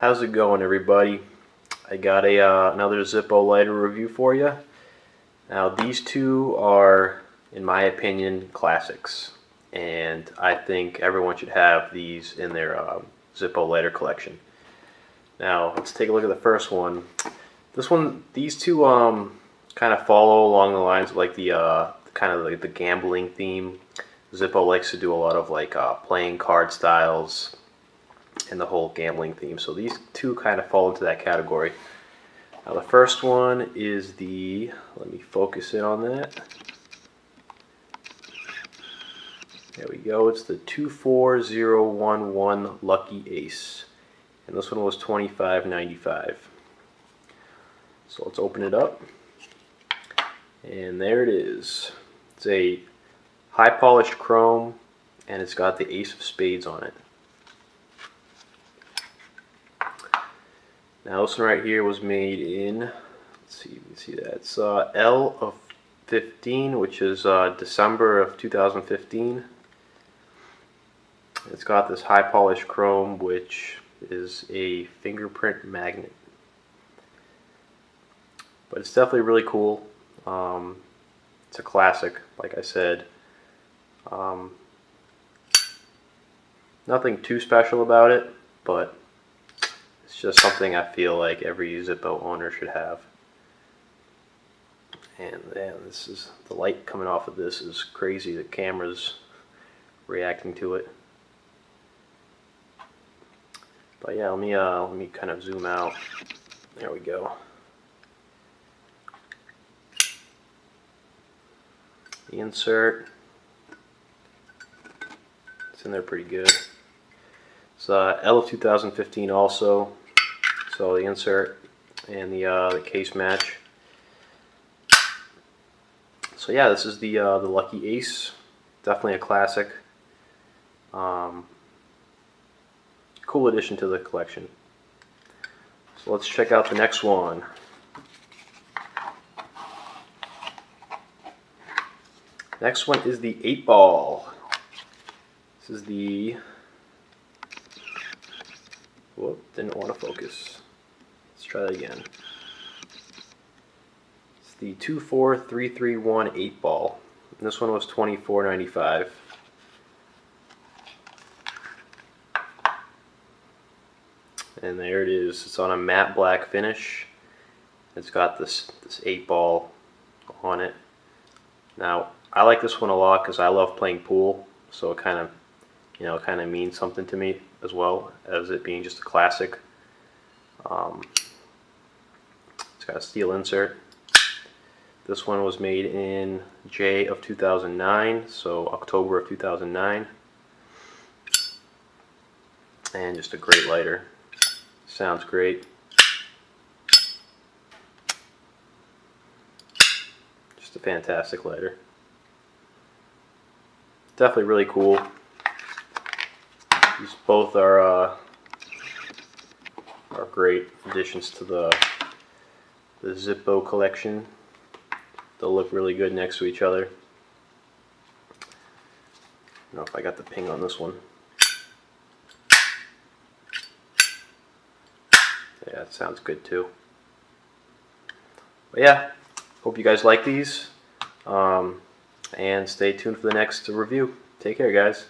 How's it going, everybody? I got another Zippo lighter review for you. Now these two are, in my opinion, classics, and I think everyone should have these in their Zippo lighter collection. Now let's take a look at the first one. These two kind of follow along the lines of like the kind of like the gambling theme. Zippo likes to do a lot of like playing card styles and the whole gambling theme. So these two kind of fall into that category. Now the first one is let me focus in on that. There we go, it's the 24011 Lucky Ace. And this one was $25.95. So let's open it up. And there it is. It's a high polished chrome and it's got the Ace of Spades on it. Now this one right here was made in, let's see, you can see that, it's L of 15, which is December of 2015. It's got this high polished chrome, which is a fingerprint magnet. But it's definitely really cool. It's a classic, like I said. Nothing too special about it, but it's just something I feel like every Zippo owner should have. And man, this is the light coming off of this is crazy. The camera's reacting to it. But yeah, let me kind of zoom out. There we go. The insert, it's in there pretty good. It's L of 2015 also. So the insert and the case match. So yeah, this is the Lucky Ace. Definitely a classic. Cool addition to the collection. So let's check out the next one. Next one is the 8-ball. This is the, whoop, didn't want to focus. Let's try that again. It's the 24331 8-ball. And this one was $24.95. And there it is. It's on a matte black finish. It's got this 8-ball on it. Now I like this one a lot because I love playing pool, so it kind of, kind of means something to me as well as it being just a classic. It's got a steel insert. This one was made in J of 2009, so October of 2009. And just a great lighter. Sounds great. Just a fantastic lighter. Definitely really cool. These both are great additions to the Zippo collection. They'll look really good next to each other. I don't know if I got the ping on this one. Yeah, it sounds good too. But yeah, hope you guys like these. And stay tuned for the next review. Take care, guys.